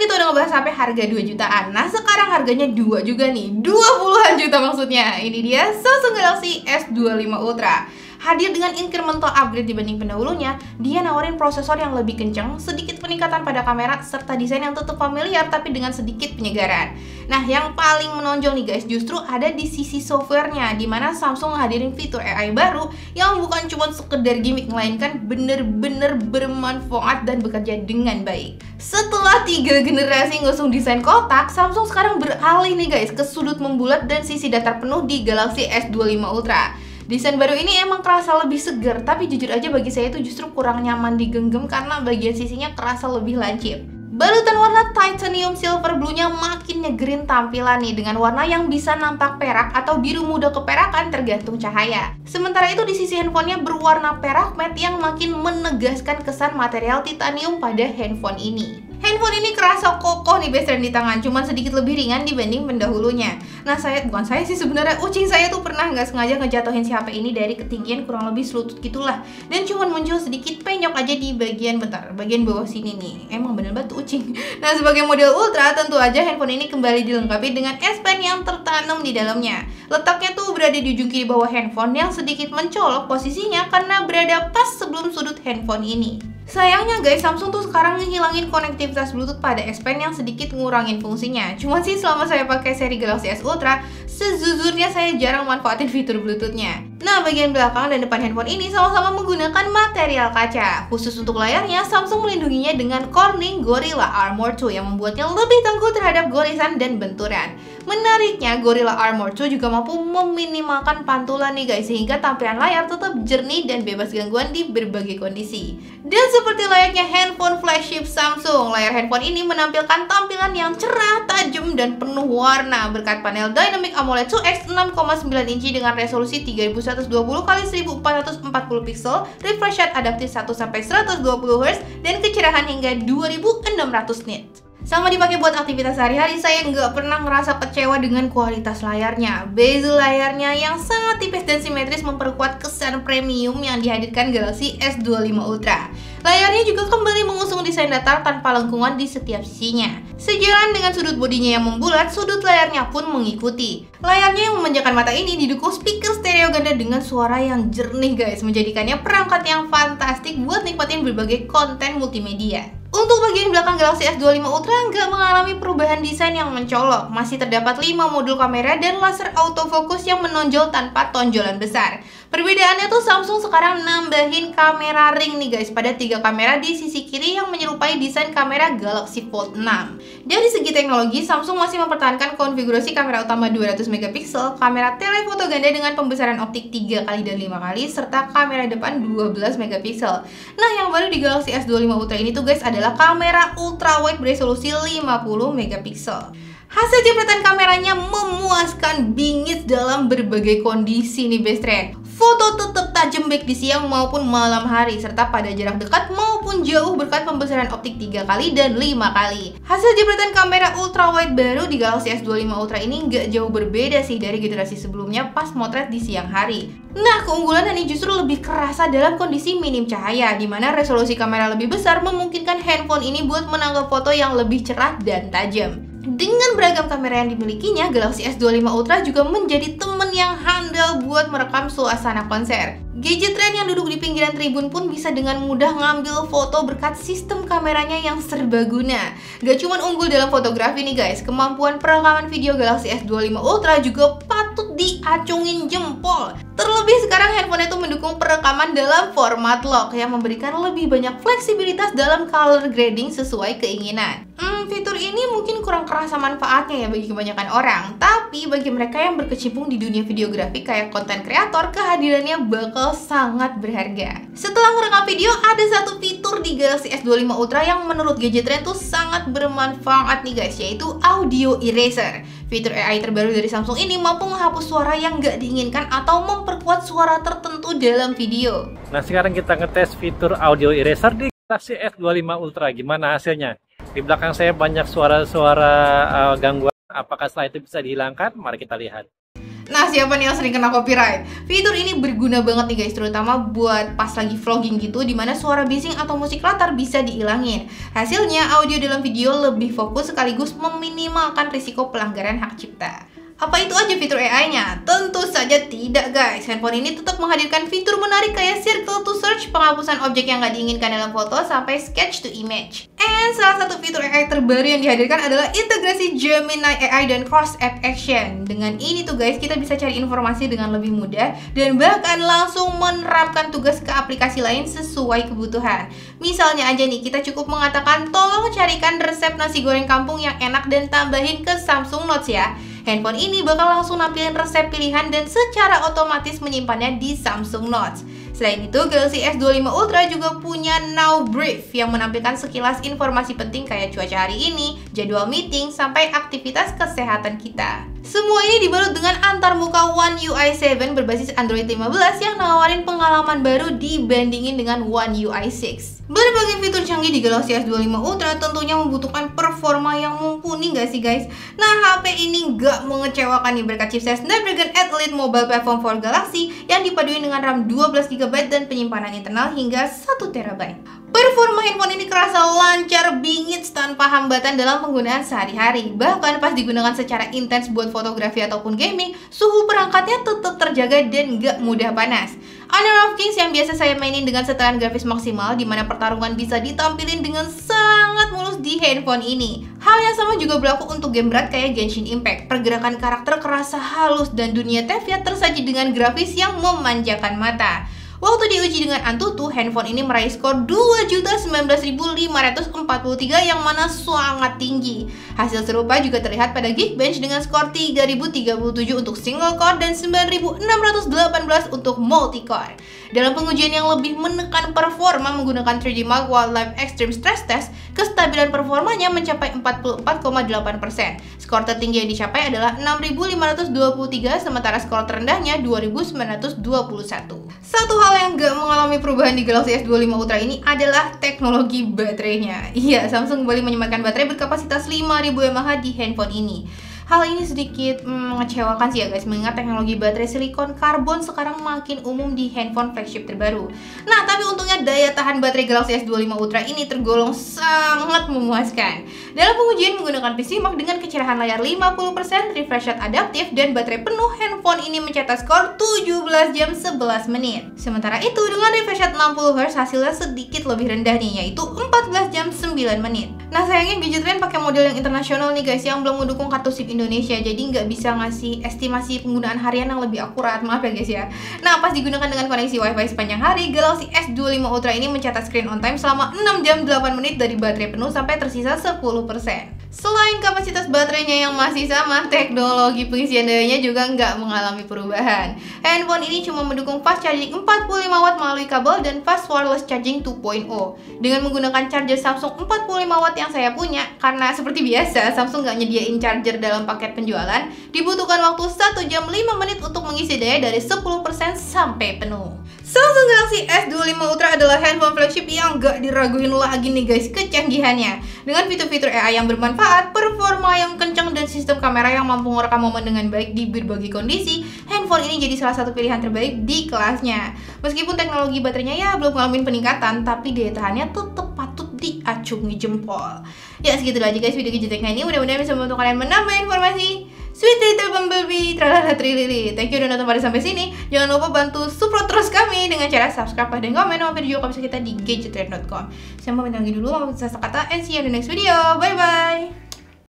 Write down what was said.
kita udah ngebahas sampai harga 2 jutaan. Nah sekarang harganya 2 juga nih, 20-an juta maksudnya. Ini dia Samsung Galaxy S25 Ultra. Hadir dengan incremental upgrade dibanding pendahulunya, dia nawarin prosesor yang lebih kencang, sedikit peningkatan pada kamera, serta desain yang tetap familiar tapi dengan sedikit penyegaran. Nah, yang paling menonjol nih guys, justru ada di sisi softwarenya, dimana Samsung hadirin fitur AI baru yang bukan cuma sekedar gimmick, melainkan bener-bener bermanfaat dan bekerja dengan baik. Setelah 3 generasi ngusung desain kotak, Samsung sekarang beralih nih guys ke sudut membulat dan sisi datar penuh di Galaxy S25 Ultra. Desain baru ini emang kerasa lebih segar, tapi jujur aja bagi saya itu justru kurang nyaman digenggam karena bagian sisinya kerasa lebih lancip. Balutan warna titanium silver blue-nya makin nyegerin tampilan nih, dengan warna yang bisa nampak perak atau biru muda keperakan tergantung cahaya. Sementara itu di sisi handphonenya berwarna perak matte yang makin menegaskan kesan material titanium pada handphone ini. Handphone ini kerasa kokoh nih best friend di tangan, cuman sedikit lebih ringan dibanding pendahulunya. Nah bukan saya sih sebenarnya, kucing saya tuh pernah nggak sengaja ngejatuhin si HP ini dari ketinggian kurang lebih selutut gitulah, dan cuman muncul sedikit penyok aja di bagian bawah sini nih. Emang bener banget kucing. Nah sebagai model Ultra, tentu aja handphone ini kembali dilengkapi dengan S Pen yang tertanam di dalamnya. Letaknya tuh berada di ujung kiri bawah handphone yang sedikit mencolok posisinya karena berada pas sebelum sudut handphone ini. Sayangnya guys, Samsung tuh sekarang ngehilangin konektivitas Bluetooth pada S Pen yang sedikit ngurangin fungsinya. Cuman sih selama saya pakai seri Galaxy S Ultra, sejujurnya saya jarang manfaatin fitur Bluetooth-nya. Nah, bagian belakang dan depan handphone ini sama-sama menggunakan material kaca. Khusus untuk layarnya, Samsung melindunginya dengan Corning Gorilla Armor 2 yang membuatnya lebih tangguh terhadap gorisan dan benturan. Menariknya, Gorilla Armor 2 juga mampu meminimalkan pantulan nih guys, sehingga tampilan layar tetap jernih dan bebas gangguan di berbagai kondisi. Dan seperti layaknya handphone flagship Samsung, layar handphone ini menampilkan tampilan yang cerah, tajam, dan penuh warna berkat panel Dynamic AMOLED 2X 6,9 inci dengan resolusi 3120x1440 pixel, refresh rate adaptif 1-120Hz, dan kecerahan hingga 2600 nits. Sama dipakai buat aktivitas sehari-hari, saya nggak pernah ngerasa kecewa dengan kualitas layarnya. Bezel layarnya yang sangat tipis dan simetris memperkuat kesan premium yang dihadirkan Galaxy S25 Ultra. Layarnya juga kembali mengusung desain datar tanpa lengkungan di setiap sisinya. Sejalan dengan sudut bodinya yang membulat, sudut layarnya pun mengikuti. Layarnya yang memanjakan mata ini didukung speaker stereo ganda dengan suara yang jernih guys, menjadikannya perangkat yang fantastik buat nikmatin berbagai konten multimedia. Untuk bagian belakang Galaxy S25 Ultra nggak mengalami perubahan desain yang mencolok. Masih terdapat 5 modul kamera dan laser autofocus yang menonjol tanpa tonjolan besar. Perbedaannya tuh Samsung sekarang nambahin kamera ring nih guys pada 3 kamera di sisi kiri yang menyerupai desain kamera Galaxy Fold 6. Dari segi teknologi, Samsung masih mempertahankan konfigurasi kamera utama 200 megapiksel, kamera telefoto ganda dengan pembesaran optik 3x dan 5x, serta kamera depan 12 megapiksel. Nah, yang baru di Galaxy S25 Ultra ini tuh guys adalah kamera ultra wide beresolusi 50 megapiksel. Hasil jepretan kameranya memuaskan bingit dalam berbagai kondisi nih best friend. Foto tetap tajam baik di siang maupun malam hari, serta pada jarak dekat maupun jauh berkat pembesaran optik 3x dan 5x. Hasil jepretan kamera ultra wide baru di Galaxy S25 Ultra ini nggak jauh berbeda sih dari generasi sebelumnya pas motret di siang hari. Nah, keunggulan ini justru lebih kerasa dalam kondisi minim cahaya, di mana resolusi kamera lebih besar memungkinkan handphone ini buat menangkap foto yang lebih cerah dan tajam. Dengan beragam kamera yang dimilikinya, Galaxy S25 Ultra juga menjadi temen yang handal buat merekam suasana konser. Gadget trend yang duduk di pinggiran tribun pun bisa dengan mudah ngambil foto berkat sistem kameranya yang serbaguna. Gak cuma unggul dalam fotografi nih guys, kemampuan perekaman video Galaxy S25 Ultra juga patut diacungin jempol. Terlebih sekarang handphone itu mendukung perekaman dalam format lock yang memberikan lebih banyak fleksibilitas dalam color grading sesuai keinginan. Fitur ini mungkin kurang kerasa manfaatnya ya bagi kebanyakan orang, tapi bagi mereka yang berkecimpung di dunia videografi kayak konten kreator, kehadirannya bakal sangat berharga. Setelah merekam video, ada satu fitur di Galaxy S25 Ultra yang menurut Gadget Trend tuh sangat bermanfaat nih guys, yaitu audio eraser. Fitur AI terbaru dari Samsung ini mampu menghapus suara yang nggak diinginkan atau memperkuat suara tertentu dalam video. Nah, sekarang kita ngetes fitur audio eraser di Galaxy S25 Ultra. Gimana hasilnya? Di belakang saya banyak suara-suara gangguan. Apakah setelah itu bisa dihilangkan? Mari kita lihat. Nah, siapa nih yang sering kena copyright? Fitur ini berguna banget nih guys, terutama buat pas lagi vlogging gitu, dimana suara bising atau musik latar bisa dihilangin. Hasilnya, audio dalam video lebih fokus sekaligus meminimalkan risiko pelanggaran hak cipta. Apa itu aja fitur AI-nya? Tentu saja tidak guys. Handphone ini tetap menghadirkan fitur menarik kayak circle to search, penghapusan objek yang nggak diinginkan dalam foto, sampai sketch to image. And salah satu fitur AI terbaru yang dihadirkan adalah integrasi Gemini AI dan Cross App Action. Dengan ini tuh guys, kita bisa cari informasi dengan lebih mudah dan bahkan langsung menerapkan tugas ke aplikasi lain sesuai kebutuhan. Misalnya aja nih, kita cukup mengatakan tolong carikan resep nasi goreng kampung yang enak dan tambahin ke Samsung Notes ya. Handphone ini bakal langsung nampilin resep pilihan dan secara otomatis menyimpannya di Samsung Notes. Selain itu, Galaxy S25 Ultra juga punya Now Brief yang menampilkan sekilas informasi penting kayak cuaca hari ini, jadwal meeting, sampai aktivitas kesehatan kita. Semua ini dibalut dengan antarmuka One UI 7 berbasis Android 15 yang nawarin pengalaman baru dibandingin dengan One UI 6. Berbagai fitur canggih di Galaxy S25 Ultra tentunya membutuhkan performa yang mumpuni nggak sih guys? Nah, HP ini nggak mengecewakan nih berkat chipset Snapdragon 8 Elite Mobile Platform for Galaxy yang dipaduin dengan RAM 12GB dan penyimpanan internal hingga 1TB. Performa handphone ini kerasa lancar bingit tanpa hambatan dalam penggunaan sehari-hari. Bahkan pas digunakan secara intens buat fotografi ataupun gaming, suhu perangkatnya tetap terjaga dan nggak mudah panas. Honor of Kings yang biasa saya mainin dengan setelan grafis maksimal, di mana pertarungan bisa ditampilin dengan sangat mulus di handphone ini. Hal yang sama juga berlaku untuk game berat kayak Genshin Impact. Pergerakan karakter kerasa halus dan dunia Tevia tersaji dengan grafis yang memanjakan mata. Waktu diuji dengan Antutu, handphone ini meraih skor 2.019.543 yang mana sangat tinggi. Hasil serupa juga terlihat pada Geekbench dengan skor 3.037 untuk single core dan 9.618 untuk multi-core. Dalam pengujian yang lebih menekan performa menggunakan 3D Mark Wildlife Extreme Stress Test, kestabilan performanya mencapai 44,8%. Skor tertinggi yang dicapai adalah 6.523, sementara skor terendahnya 2.921. Satu hal yang gak mengalami perubahan di Galaxy S25 Ultra ini adalah teknologi baterainya. Iya, Samsung kembali menyematkan baterai berkapasitas 5.000 mAh di handphone ini. Hal ini sedikit mengecewakan sih ya guys, mengingat teknologi baterai silikon karbon sekarang makin umum di handphone flagship terbaru. Nah, tapi untungnya daya tahan baterai Galaxy S25 Ultra ini tergolong sangat memuaskan. Dalam pengujian menggunakan PCMark dengan kecerahan layar 50%, refresh rate adaptif, dan baterai penuh, handphone ini mencetak skor 17 jam 11 menit. Sementara itu, dengan refresh rate 60Hz hasilnya sedikit lebih rendah nih, yaitu 14 jam 9 menit. Nah, sayangnya Gadget Rain pakai model yang internasional nih guys, yang belum mendukung kartu SIM Indonesia, jadi nggak bisa ngasih estimasi penggunaan harian yang lebih akurat, maaf ya guys ya. Nah, pas digunakan dengan koneksi WiFi sepanjang hari, Galaxy S25 Ultra ini mencatat screen on time selama 6 jam 8 menit dari baterai penuh sampai tersisa 10%. Selain kapasitas baterainya yang masih sama, teknologi pengisian dayanya juga nggak mengalami perubahan. Handphone ini cuma mendukung fast charging 45 watt melalui kabel dan fast wireless charging 2.0. Dengan menggunakan charger Samsung 45 watt yang saya punya, karena seperti biasa Samsung nggak nyediain charger dalam paket penjualan, dibutuhkan waktu 1 jam 5 menit untuk mengisi daya dari 10% sampai penuh. Samsung Galaxy S25 Ultra adalah handphone flagship yang gak diraguin lagi nih guys kecanggihannya. Dengan fitur-fitur AI yang bermanfaat, performa yang kencang, dan sistem kamera yang mampu merekam momen dengan baik di berbagai kondisi, handphone ini jadi salah satu pilihan terbaik di kelasnya. Meskipun teknologi baterainya ya belum ngalamin peningkatan, tapi daya tahannya tetap patut diacungi jempol. Ya, segitu aja guys video Gadget Tech ini, mudah-mudahan bisa membantu kalian menambah informasi. Sweet little bumblebee, tralala trilili. Thank you udah nonton pada sampai sini. Jangan lupa bantu support terus kami dengan cara subscribe, like, dan komen. Mampir juga kalau bisa kita di gadgettrend.com. Saya mau minta lagi dulu, mau minta kata, and see you in the next video. Bye bye.